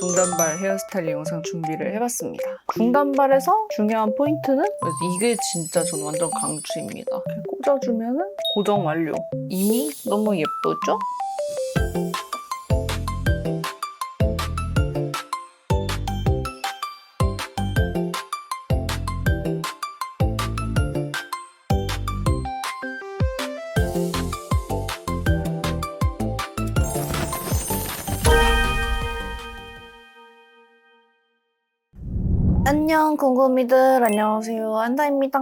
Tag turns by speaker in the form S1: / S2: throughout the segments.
S1: 중단발 헤어스타일링 영상 준비를 해봤습니다. 중단발에서 중요한 포인트는 이게 진짜 저는 완전 강추입니다. 이렇게 꽂아주면은 고정 완료. 이미 너무 예쁘죠? 안녕 궁금이들, 안녕하세요, 안다입니다.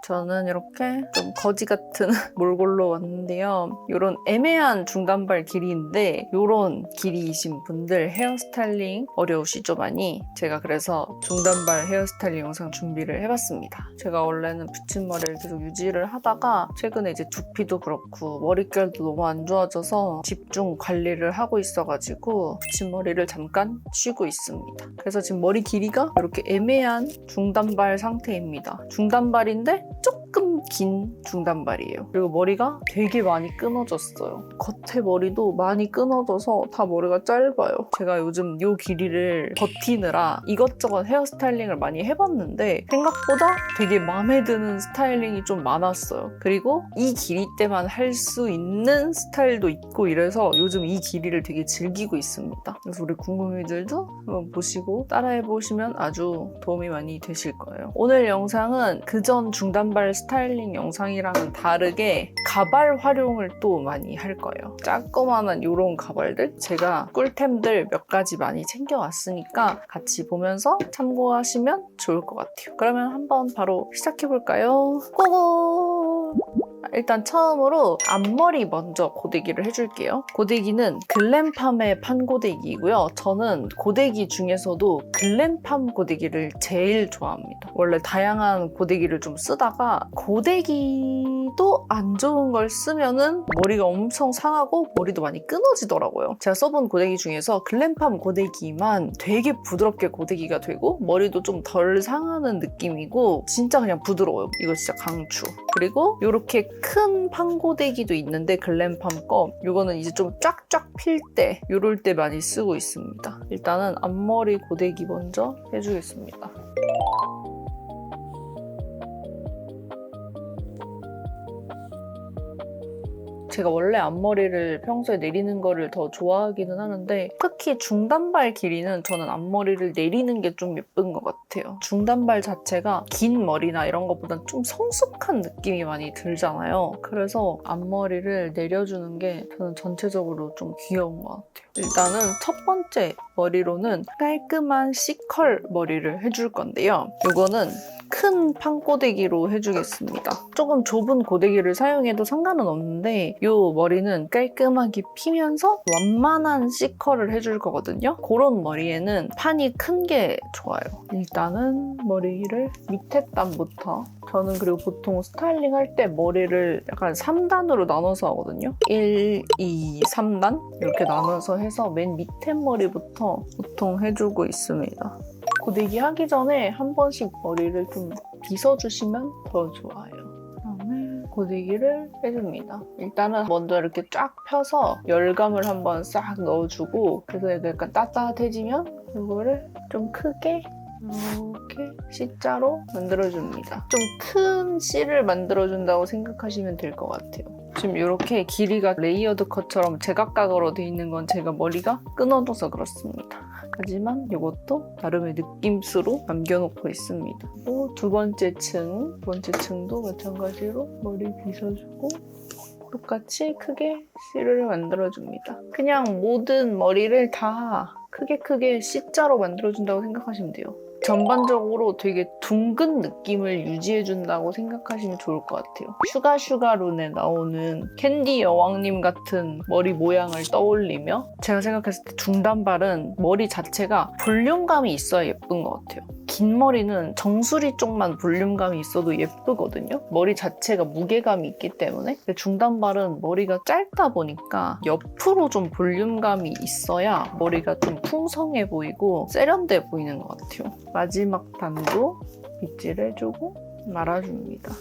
S1: 저는 이렇게 좀 거지 같은 몰골로 왔는데요. 이런 애매한 중단발 길이인데 이런 길이이신 분들 헤어스타일링 어려우시죠 많이? 제가 그래서 중단발 헤어스타일링 영상 준비를 해봤습니다. 제가 원래는 붙임머리를 계속 유지를 하다가 최근에 이제 두피도 그렇고 머릿결도 너무 안 좋아져서 집중 관리를 하고 있어가지고 붙임머리를 잠깐 쉬고 있습니다. 그래서 지금 머리 길이가 이렇게 애매한 중단발 상태입니다. 중단발인데 조금 긴 중단발이에요. 그리고 머리가 되게 많이 끊어졌어요. 겉에 머리도 많이 끊어져서 다 머리가 짧아요. 제가 요즘 이 길이를 버티느라 이것저것 헤어스타일링을 많이 해봤는데 생각보다 되게 마음에 드는 스타일링이 좀 많았어요. 그리고 이 길이 때만 할 수 있는 스타일도 있고 이래서 요즘 이 길이를 되게 즐기고 있습니다. 그래서 우리 궁금이들도 한번 보시고 따라해보시면 아주 도움이 많이 되실 거예요. 오늘 영상은 그전 중단발 스타일링 영상이랑은 다르게 가발 활용을 또 많이 할 거예요. 조그만한 이런 가발들 제가 꿀템들 몇 가지 많이 챙겨왔으니까 같이 보면서 참고하시면 좋을 것 같아요. 그러면 한번 바로 시작해볼까요? 고고! 일단 처음으로 앞머리 먼저 고데기를 해줄게요. 고데기는 글램팜의 판고데기이고요. 저는 고데기 중에서도 글램팜 고데기를 제일 좋아합니다. 원래 다양한 고데기를 좀 쓰다가 고데기도 안 좋은 걸 쓰면은 머리가 엄청 상하고 머리도 많이 끊어지더라고요. 제가 써본 고데기 중에서 글램팜 고데기만 되게 부드럽게 고데기가 되고 머리도 좀 덜 상하는 느낌이고 진짜 그냥 부드러워요. 이거 진짜 강추. 그리고 이렇게 큰 판고데기도 있는데 글램팜 거 이거는 이제 좀 쫙쫙 필 때 이럴 때 많이 쓰고 있습니다. 일단은 앞머리 고데기 먼저 해주겠습니다. 제가 원래 앞머리를 평소에 내리는 거를 더 좋아하기는 하는데 특히 중단발 길이는 저는 앞머리를 내리는 게 좀 예쁜 것 같아요. 중단발 자체가 긴 머리나 이런 것보다는 좀 성숙한 느낌이 많이 들잖아요. 그래서 앞머리를 내려주는 게 저는 전체적으로 좀 귀여운 것 같아요. 일단은 첫 번째 머리로는 깔끔한 C컬 머리를 해줄 건데요. 이거는 큰 판고데기로 해주겠습니다. 조금 좁은 고데기를 사용해도 상관은 없는데 이 머리는 깔끔하게 피면서 완만한 C컬을 해줄 거거든요. 그런 머리에는 판이 큰 게 좋아요. 일단은 머리를 밑에 단부터 저는 그리고 보통 스타일링 할 때 머리를 약간 3단으로 나눠서 하거든요. 1, 2, 3단 이렇게 나눠서 해서 맨 밑에 머리부터 보통 해주고 있습니다. 고데기 하기 전에 한 번씩 머리를 좀 빗어주시면 더 좋아요. 그다음에 고데기를 해줍니다. 일단은 먼저 이렇게 쫙 펴서 열감을 한번 싹 넣어주고 그래서 약간 따뜻해지면 이거를 좀 크게 이렇게 C자로 만들어줍니다. 좀 큰 C를 만들어준다고 생각하시면 될 것 같아요. 지금 이렇게 길이가 레이어드 컷처럼 제각각으로 돼 있는 건 제가 머리가 끊어져서 그렇습니다. 하지만 이것도 나름의 느낌수로 남겨놓고 있습니다. 또 두 번째 층도 마찬가지로 머리 빗어주고 똑같이 크게 C를 만들어줍니다. 그냥 모든 머리를 다 크게 C자로 만들어준다고 생각하시면 돼요. 전반적으로 되게 둥근 느낌을 유지해준다고 생각하시면 좋을 것 같아요. 슈가룬에 나오는 캔디 여왕님 같은 머리 모양을 떠올리며 제가 생각했을 때 중단발은 머리 자체가 볼륨감이 있어야 예쁜 것 같아요. 긴 머리는 정수리 쪽만 볼륨감이 있어도 예쁘거든요. 머리 자체가 무게감이 있기 때문에. 근데 중단발은 머리가 짧다 보니까 옆으로 좀 볼륨감이 있어야 머리가 좀 풍성해 보이고 세련돼 보이는 것 같아요. 마지막 단도 빗질해주고 말아줍니다.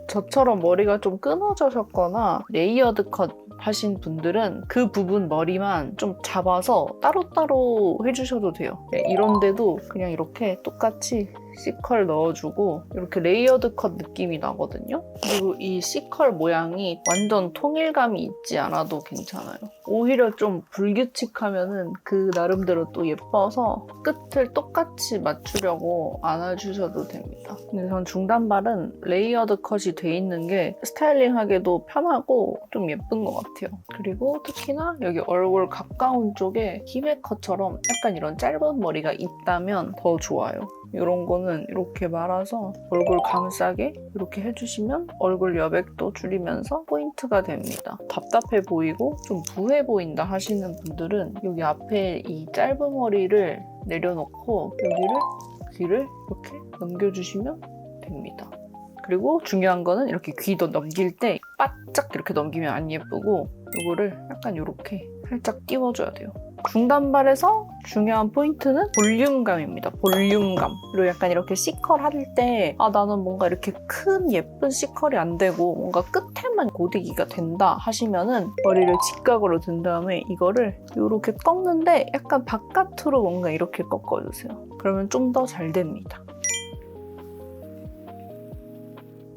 S1: 저처럼 머리가 좀 끊어져셨거나 레이어드 컷 하신 분들은 그 부분 머리만 좀 잡아서 따로따로 해주셔도 돼요. 이런데도 그냥 이렇게 똑같이 C컬 넣어주고 이렇게 레이어드 컷 느낌이 나거든요. 그리고 이 C컬 모양이 완전 통일감이 있지 않아도 괜찮아요. 오히려 좀 불규칙하면은 그 나름대로 또 예뻐서 끝을 똑같이 맞추려고 안아주셔도 됩니다. 근데 전 중단발은 레이어드 컷이 돼 있는 게 스타일링하기도 편하고 좀 예쁜 것 같아요. 그리고 특히나 여기 얼굴 가까운 쪽에 히메 컷처럼 약간 이런 짧은 머리가 있다면 더 좋아요. 이런 거는 이렇게 말아서 얼굴 감싸게 이렇게 해주시면 얼굴 여백도 줄이면서 포인트가 됩니다. 답답해 보이고 좀 부해 보인다 하시는 분들은 여기 앞에 이 짧은 머리를 내려놓고 여기를 귀를 이렇게 넘겨주시면 됩니다. 그리고 중요한 거는 이렇게 귀도 넘길 때 바짝 이렇게 넘기면 안 예쁘고 이거를 약간 이렇게 살짝 띄워줘야 돼요. 중단발에서 중요한 포인트는 볼륨감입니다. 볼륨감. 그리고 약간 이렇게 C컬 할 때 나는 뭔가 이렇게 큰 예쁜 C컬이 안 되고 뭔가 끝에만 고데기가 된다 하시면은 머리를 직각으로 든 다음에 이거를 이렇게 꺾는데 약간 바깥으로 뭔가 이렇게 꺾어주세요. 그러면 좀 더 잘 됩니다.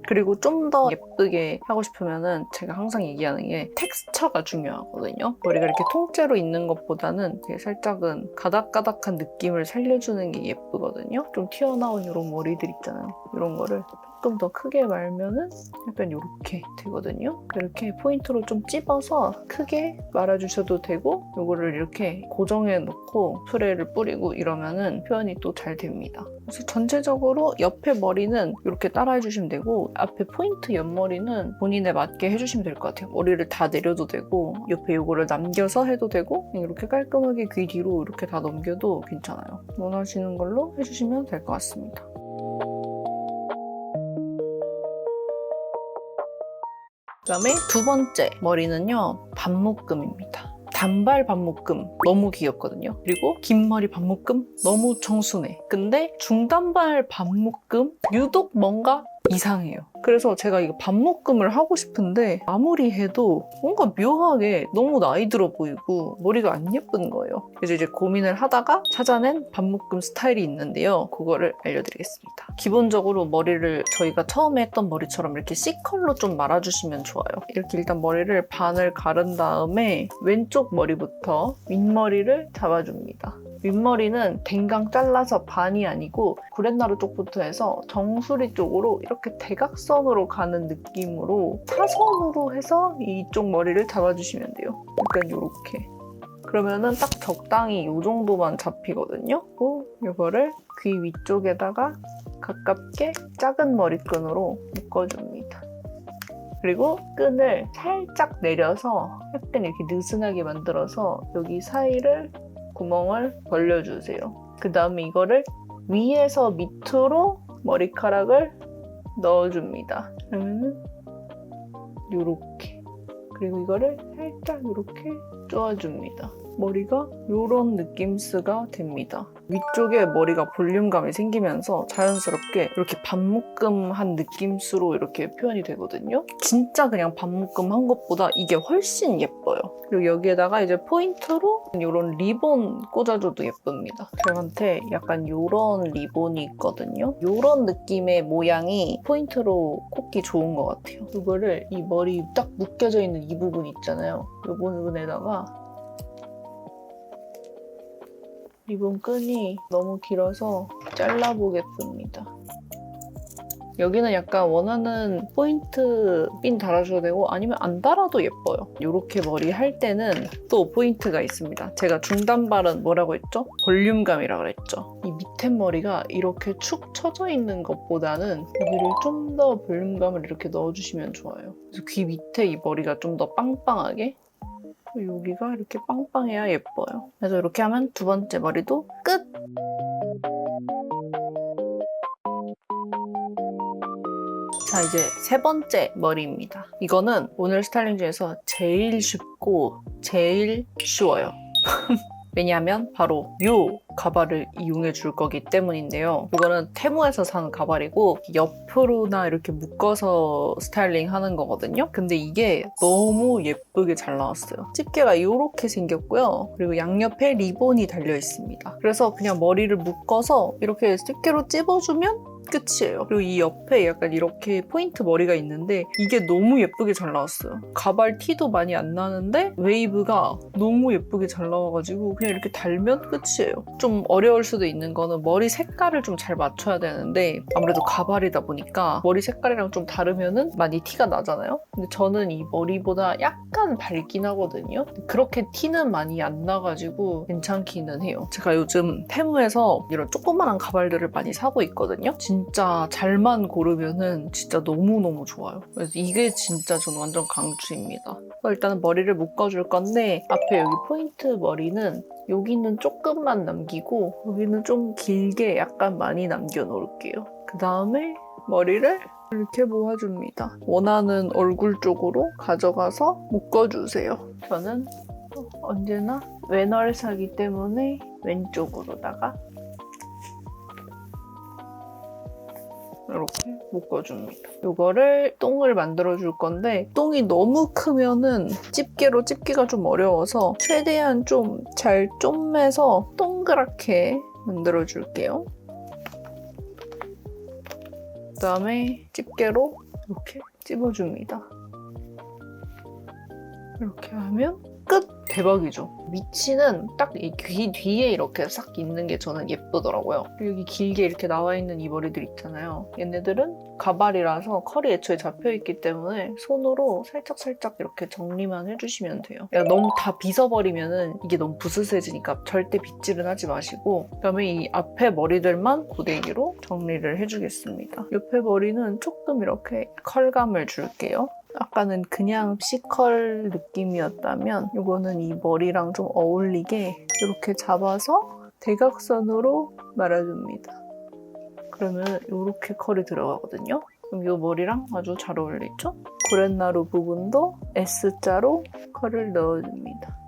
S1: 그리고 좀 더 예쁘게 하고 싶으면은 제가 항상 얘기하는 게 텍스처가 중요하거든요. 머리가 이렇게 통째로 있는 것보다는 살짝은 가닥가닥한 느낌을 살려주는 게 예쁘거든요. 좀 튀어나온 이런 머리들 있잖아요. 이런 거를 조금 더 크게 말면은 약간 이렇게 되거든요. 이렇게 포인트로 좀 찝어서 크게 말아주셔도 되고 이거를 이렇게 고정해 놓고 스프레이를 뿌리고 이러면은 표현이 또 잘 됩니다. 그래서 전체적으로 옆에 머리는 이렇게 따라해 주시면 되고 앞에 포인트 옆머리는 본인에 맞게 해주시면 될 것 같아요. 머리를 다 내려도 되고 옆에 이거를 남겨서 해도 되고 이렇게 깔끔하게 귀 뒤로 이렇게 다 넘겨도 괜찮아요. 원하시는 걸로 해주시면 될 것 같습니다. 그다음에 두 번째 머리는요, 반묶음입니다. 단발 반묶음 너무 귀엽거든요. 그리고 긴 머리 반묶음 너무 청순해. 근데 중단발 반묶음 유독 뭔가 이상해요. 그래서 제가 이거 반묶음을 하고 싶은데 아무리 해도 뭔가 묘하게 너무 나이 들어 보이고 머리가 안 예쁜 거예요. 그래서 이제 고민을 하다가 찾아낸 반묶음 스타일이 있는데요. 그거를 알려드리겠습니다. 기본적으로 머리를 저희가 처음에 했던 머리처럼 이렇게 C컬로 좀 말아주시면 좋아요. 이렇게 일단 머리를 반을 가른 다음에 왼쪽 머리부터 윗머리를 잡아줍니다. 윗머리는 댕강 잘라서 반이 아니고 구렛나루 쪽부터 해서 정수리 쪽으로 이렇게 대각선으로 가는 느낌으로 사선으로 해서 이쪽 머리를 잡아주시면 돼요. 약간 이렇게. 그러면은 딱 적당히 이 정도만 잡히거든요. 그리고 이거를 귀 위쪽에다가 가깝게 작은 머리끈으로 묶어줍니다. 그리고 끈을 살짝 내려서 약간 이렇게 느슨하게 만들어서 여기 사이를 구멍을 벌려주세요. 그 다음에 이거를 위에서 밑으로 머리카락을 넣어줍니다. 그러면은 요렇게. 그리고 이거를 살짝 이렇게 쪼아줍니다. 머리가 이런 느낌스가 됩니다. 위쪽에 머리가 볼륨감이 생기면서 자연스럽게 이렇게 반묶음한 느낌스로 이렇게 표현이 되거든요. 진짜 그냥 반묶음한 것보다 이게 훨씬 예뻐요. 그리고 여기에다가 이제 포인트로 이런 리본 꽂아줘도 예쁩니다. 저한테 약간 이런 리본이 있거든요. 이런 느낌의 모양이 포인트로 꽂기 좋은 것 같아요. 이거를 이 머리 딱 묶여져 있는 이 부분 있잖아요. 이 부분에다가 리본 끈이 너무 길어서 잘라보겠습니다. 여기는 약간 원하는 포인트 핀 달아줘도 되고 아니면 안 달아도 예뻐요. 이렇게 머리 할 때는 또 포인트가 있습니다. 제가 중단발은 뭐라고 했죠? 볼륨감이라고 그랬죠. 이 밑에 머리가 이렇게 축 처져 있는 것보다는 여기를 좀 더 볼륨감을 이렇게 넣어주시면 좋아요. 그래서 귀 밑에 이 머리가 좀 더 빵빵하게 여기가 이렇게 빵빵해야 예뻐요. 그래서 이렇게 하면 두 번째 머리도 끝! 자, 이제 세 번째 머리입니다. 이거는 오늘 스타일링 중에서 제일 쉽고 제일 쉬워요. 왜냐하면 바로 요 가발을 이용해 줄 거기 때문인데요. 이거는 테무에서 산 가발이고 옆으로나 이렇게 묶어서 스타일링 하는 거거든요. 근데 이게 너무 예쁘게 잘 나왔어요. 집게가 이렇게 생겼고요. 그리고 양옆에 리본이 달려 있습니다. 그래서 그냥 머리를 묶어서 이렇게 집게로 찝어주면 끝이에요. 그리고 이 옆에 약간 이렇게 포인트 머리가 있는데 이게 너무 예쁘게 잘 나왔어요. 가발 티도 많이 안 나는데 웨이브가 너무 예쁘게 잘 나와가지고 그냥 이렇게 달면 끝이에요. 좀 어려울 수도 있는 거는 머리 색깔을 좀 잘 맞춰야 되는데 아무래도 가발이다 보니까 머리 색깔이랑 좀 다르면은 많이 티가 나잖아요. 근데 저는 이 머리보다 약간 밝긴 하거든요. 그렇게 티는 많이 안 나가지고 괜찮기는 해요. 제가 요즘 테무에서 이런 조그만한 가발들을 많이 사고 있거든요. 진짜 잘만 고르면은 진짜 너무너무 좋아요. 그래서 이게 진짜 저는 완전 강추입니다. 일단은 머리를 묶어줄 건데 앞에 여기 포인트 머리는 여기는 조금만 남기고 여기는 좀 길게 약간 많이 남겨놓을게요. 그 다음에 머리를 이렇게 모아줍니다. 원하는 얼굴 쪽으로 가져가서 묶어주세요. 저는 언제나 왼얼사기 때문에 왼쪽으로다가 이렇게 묶어줍니다. 이거를 똥을 만들어줄 건데 똥이 너무 크면은 집게로 집기가 좀 어려워서 최대한 좀 잘 쪼매서 동그랗게 만들어줄게요. 그 다음에 집게로 이렇게 찝어줍니다. 이렇게 하면 끝! 대박이죠? 위치는 딱 이 귀 뒤에 이렇게 싹 있는 게 저는 예쁘더라고요. 여기 길게 이렇게 나와 있는 이 머리들 있잖아요. 얘네들은 가발이라서 컬이 애초에 잡혀있기 때문에 손으로 살짝살짝 이렇게 정리만 해주시면 돼요. 너무 다 빗어버리면은 이게 너무 부스스해지니까 절대 빗질은 하지 마시고 그다음에 이 앞에 머리들만 고데기로 정리를 해주겠습니다. 옆에 머리는 조금 이렇게 컬감을 줄게요. 아까는 그냥 C컬 느낌이었다면 이거는 이 머리랑 좀 어울리게 이렇게 잡아서 대각선으로 말아줍니다. 그러면 이렇게 컬이 들어가거든요. 그럼 이 머리랑 아주 잘 어울리죠? 구렛나루 부분도 S자로 컬을 넣어줍니다.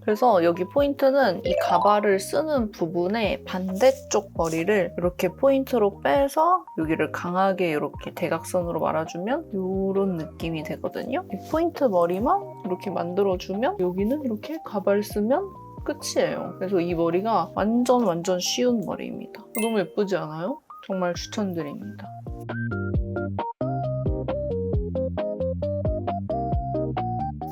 S1: 그래서 여기 포인트는 이 가발을 쓰는 부분의 반대쪽 머리를 이렇게 포인트로 빼서 여기를 강하게 이렇게 대각선으로 말아주면 이런 느낌이 되거든요. 이 포인트 머리만 이렇게 만들어주면 여기는 이렇게 가발 쓰면 끝이에요. 그래서 이 머리가 완전 쉬운 머리입니다. 너무 예쁘지 않아요? 정말 추천드립니다.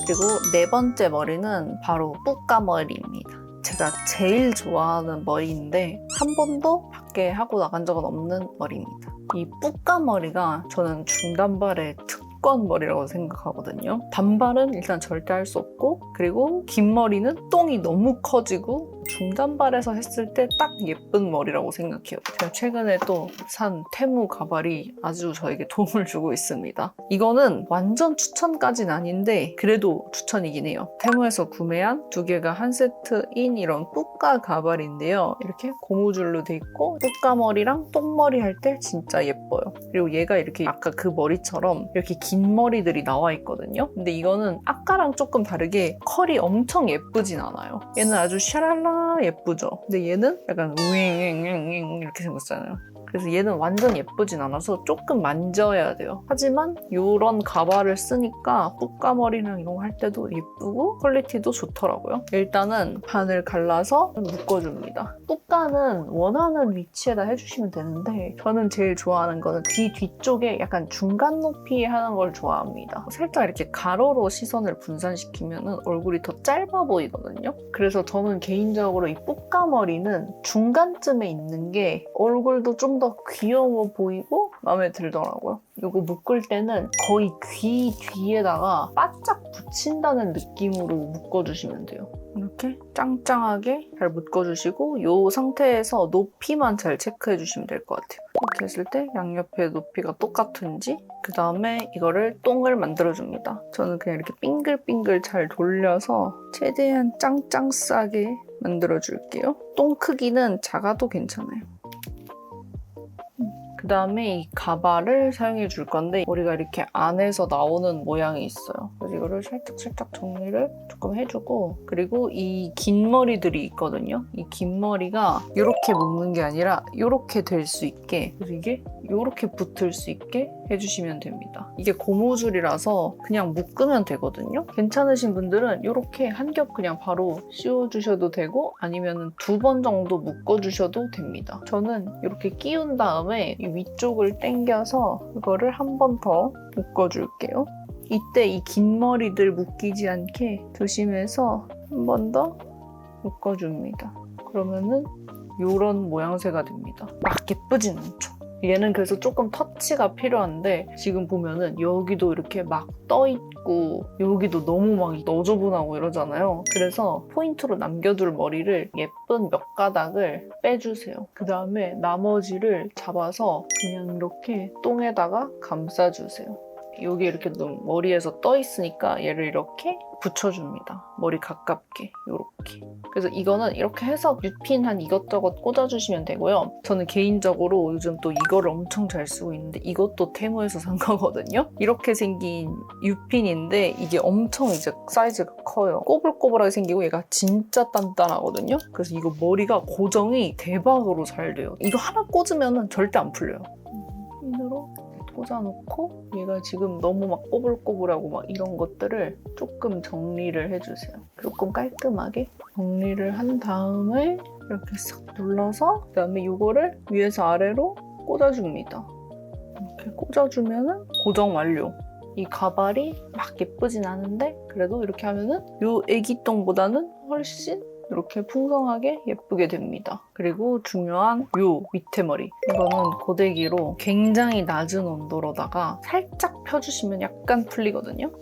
S1: 그리고 네 번째 머리는 바로 뿌까머리입니다. 제가 제일 좋아하는 머리인데 한 번도 밖에 하고 나간 적은 없는 머리입니다. 이 뿌까머리가 저는 중단발의 특권 머리라고 생각하거든요. 단발은 일단 절대 할 수 없고 그리고 긴 머리는 똥이 너무 커지고 중단발에서 했을 때 딱 예쁜 머리라고 생각해요. 제가 최근에 또 산 테무 가발이 아주 저에게 도움을 주고 있습니다. 이거는 완전 추천까지는 아닌데 그래도 추천이긴 해요. 테무에서 구매한 두 개가 한 세트인 이런 뿌까 가발인데요. 이렇게 고무줄로 돼 있고 뿌까 머리랑 똥머리 할 때 진짜 예뻐요. 그리고 얘가 이렇게 아까 그 머리처럼 이렇게 긴 머리들이 나와 있거든요. 근데 이거는 아까랑 조금 다르게 컬이 엄청 예쁘진 않아요. 얘는 아주 샤랄라 예쁘죠. 근데 얘는 약간 우잉 이렇게 생겼잖아요. 그래서 얘는 완전 예쁘진 않아서 조금 만져야 돼요. 하지만 이런 가발을 쓰니까 뿌까머리랑 이런 거 할 때도 예쁘고 퀄리티도 좋더라고요. 일단은 반을 갈라서 묶어줍니다. 뿌까는 원하는 위치에다 해주시면 되는데 저는 제일 좋아하는 거는 귀 뒤쪽에 약간 중간 높이에 하는 걸 좋아합니다. 살짝 이렇게 가로로 시선을 분산시키면 얼굴이 더 짧아 보이거든요. 그래서 저는 개인적으로 이 뿌까머리는 중간쯤에 있는 게 얼굴도 좀 더 귀여워 보이고 마음에 들더라고요. 이거 묶을 때는 거의 귀 뒤에다가 바짝 붙인다는 느낌으로 묶어주시면 돼요. 이렇게 짱짱하게 잘 묶어주시고 이 상태에서 높이만 잘 체크해주시면 될 것 같아요. 이렇게 했을 때 양옆의 높이가 똑같은지 그 다음에 이거를 똥을 만들어줍니다. 저는 그냥 이렇게 빙글빙글 잘 돌려서 최대한 짱짱 싸게 만들어줄게요. 똥 크기는 작아도 괜찮아요. 그 다음에 이 가발을 사용해 줄 건데 머리가 이렇게 안에서 나오는 모양이 있어요. 그래서 이거를 살짝 정리를 조금 해주고, 그리고 이 긴 머리들이 있거든요. 이 긴 머리가 이렇게 묶는 게 아니라 이렇게 될 수 있게, 그래서 이게 이렇게 붙을 수 있게 해주시면 됩니다. 이게 고무줄이라서 그냥 묶으면 되거든요. 괜찮으신 분들은 이렇게 한 겹 그냥 바로 씌워주셔도 되고, 아니면 2번 정도 묶어주셔도 됩니다. 저는 이렇게 끼운 다음에 이 위쪽을 당겨서 이거를 한 번 더 묶어줄게요. 이때 이 긴 머리들 묶이지 않게 조심해서 한 번 더 묶어줍니다. 그러면은 이런 모양새가 됩니다. 막 예쁘진 않죠. 얘는 그래서 조금 터치가 필요한데, 지금 보면은 여기도 이렇게 막 떠있고 여기도 너무 막 너저분하고 이러잖아요. 그래서 포인트로 남겨둘 머리를 예쁜 몇 가닥을 빼주세요. 그 다음에 나머지를 잡아서 그냥 이렇게 똥에다가 감싸주세요. 여기 이렇게 좀 머리에서 떠 있으니까 얘를 이렇게 붙여줍니다. 머리 가깝게 이렇게. 그래서 이거는 이렇게 해서 U핀 한 이것저것 꽂아주시면 되고요. 저는 개인적으로 요즘 또 이거를 엄청 잘 쓰고 있는데, 이것도 테무에서 산 거거든요. 이렇게 생긴 U핀인데 이게 엄청 이제 사이즈가 커요. 꼬불꼬불하게 생기고 얘가 진짜 단단하거든요. 그래서 이거 머리가 고정이 대박으로 잘 돼요. 이거 하나 꽂으면 절대 안 풀려요. 핀으로 꽂아놓고, 얘가 지금 너무 막 꼬불꼬불하고 막 이런 것들을 조금 정리를 해주세요. 조금 깔끔하게 정리를 한 다음에 이렇게 싹 눌러서, 그 다음에 이거를 위에서 아래로 꽂아줍니다. 이렇게 꽂아주면은 고정 완료. 이 가발이 막 예쁘진 않은데 그래도 이렇게 하면은 이 애기똥보다는 훨씬 이렇게 풍성하게 예쁘게 됩니다. 그리고 중요한 요 밑에 머리. 이거는 고데기로 굉장히 낮은 온도로다가 살짝 펴주시면 약간 풀리거든요.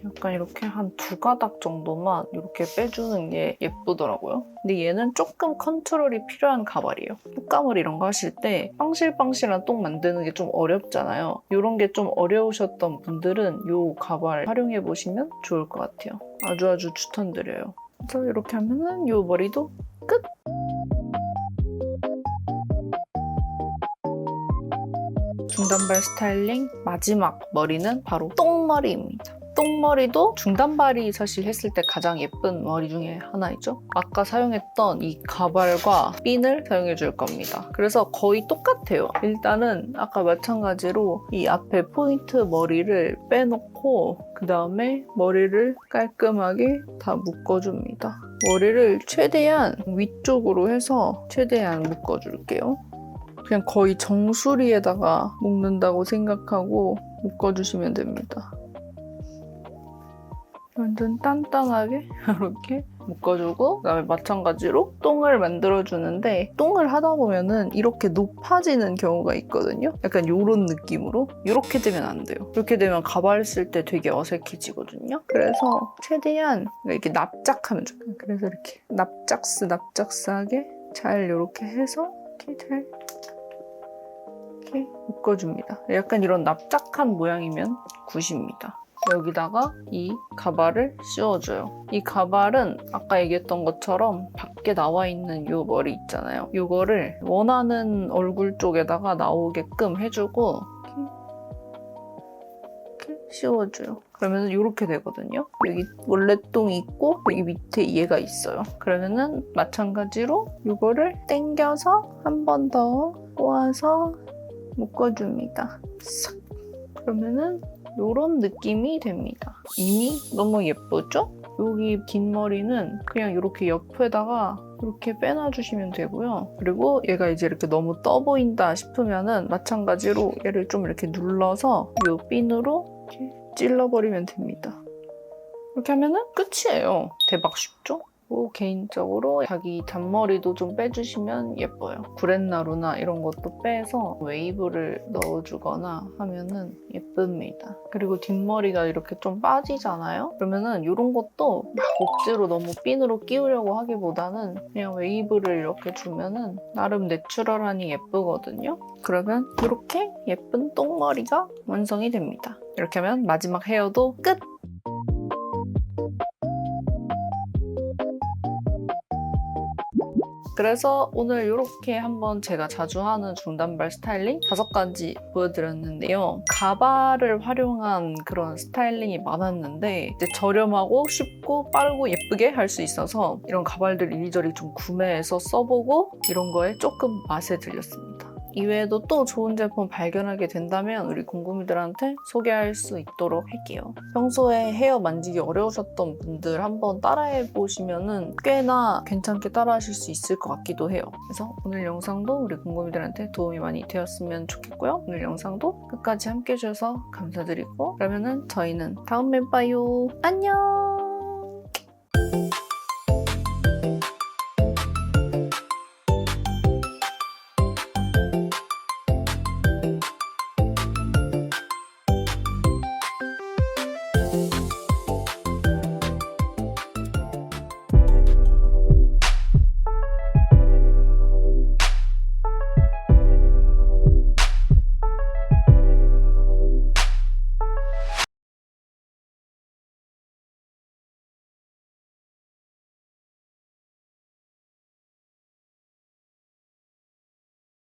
S1: 약간 이렇게 한 2가닥 정도만 이렇게 빼주는 게 예쁘더라고요. 근데 얘는 조금 컨트롤이 필요한 가발이에요. 뚜까머리 이런 거 하실 때 빵실빵실한 똥 만드는 게 좀 어렵잖아요. 이런 게 좀 어려우셨던 분들은 이 가발 활용해보시면 좋을 것 같아요. 아주 추천드려요. 그래서 이렇게 하면은 이 머리도 끝! 중단발 스타일링 마지막 머리는 바로 똥머리입니다. 똥머리도 중단발이 사실 했을 때 가장 예쁜 머리 중에 하나이죠. 아까 사용했던 이 가발과 핀을 사용해 줄 겁니다. 그래서 거의 똑같아요. 일단은 아까 마찬가지로 이 앞에 포인트 머리를 빼놓고 그 다음에 머리를 깔끔하게 다 묶어줍니다. 머리를 최대한 위쪽으로 해서 최대한 묶어줄게요. 그냥 거의 정수리에다가 묶는다고 생각하고 묶어주시면 됩니다. 완전 단단하게 이렇게 묶어주고, 그다음에 마찬가지로 똥을 만들어주는데, 똥을 하다 보면은 이렇게 높아지는 경우가 있거든요. 약간 이런 느낌으로. 이렇게 되면 안 돼요. 이렇게 되면 가발 쓸 때 되게 어색해지거든요. 그래서 최대한 이렇게 납작하면 좋아요. 그래서 이렇게 납작스하게 잘 이렇게 해서 이렇게 묶어줍니다. 약간 이런 납작한 모양이면 굿입니다. 여기다가 이 가발을 씌워줘요. 이 가발은 아까 얘기했던 것처럼 밖에 나와 있는 이 머리 있잖아요. 이거를 원하는 얼굴 쪽에다가 나오게끔 해주고 이렇게 씌워줘요. 그러면 이렇게 되거든요. 여기 원래 똥이 있고 여기 밑에 얘가 있어요. 그러면은 마찬가지로 이거를 당겨서 한 번 더 꼬아서 묶어줍니다. 싹. 그러면은 이런 느낌이 됩니다. 이미 너무 예쁘죠? 여기 긴 머리는 그냥 이렇게 옆에다가 이렇게 빼놔주시면 되고요. 그리고 얘가 이제 이렇게 너무 떠 보인다 싶으면은 마찬가지로 얘를 좀 이렇게 눌러서 이 핀으로 이렇게 찔러버리면 됩니다. 이렇게 하면은 끝이에요. 대박 쉽죠? 개인적으로 자기 잔머리도 좀 빼주시면 예뻐요. 구렛나루나 이런 것도 빼서 웨이브를 넣어주거나 하면은 예쁩니다. 그리고 뒷머리가 이렇게 좀 빠지잖아요? 그러면은 이런 것도 억지로 너무 핀으로 끼우려고 하기보다는 그냥 웨이브를 이렇게 주면은 나름 내추럴하니 예쁘거든요? 그러면 이렇게 예쁜 똥머리가 완성이 됩니다. 이렇게 하면 마지막 헤어도 끝! 그래서 오늘 이렇게 한번 제가 자주 하는 중단발 스타일링 5가지 보여드렸는데요. 가발을 활용한 그런 스타일링이 많았는데 이제 저렴하고 쉽고 빠르고 예쁘게 할 수 있어서 이런 가발들 이리저리 좀 구매해서 써보고 이런 거에 조금 맛에 들렸습니다. 이외에도 또 좋은 제품 발견하게 된다면 우리 공구미들한테 소개할 수 있도록 할게요. 평소에 헤어 만지기 어려우셨던 분들 한번 따라해 보시면 꽤나 괜찮게 따라하실 수 있을 것 같기도 해요. 그래서 오늘 영상도 우리 공구미들한테 도움이 많이 되었으면 좋겠고요. 오늘 영상도 끝까지 함께 해주셔서 감사드리고 그러면은 저희는 다음에 봐요. 안녕!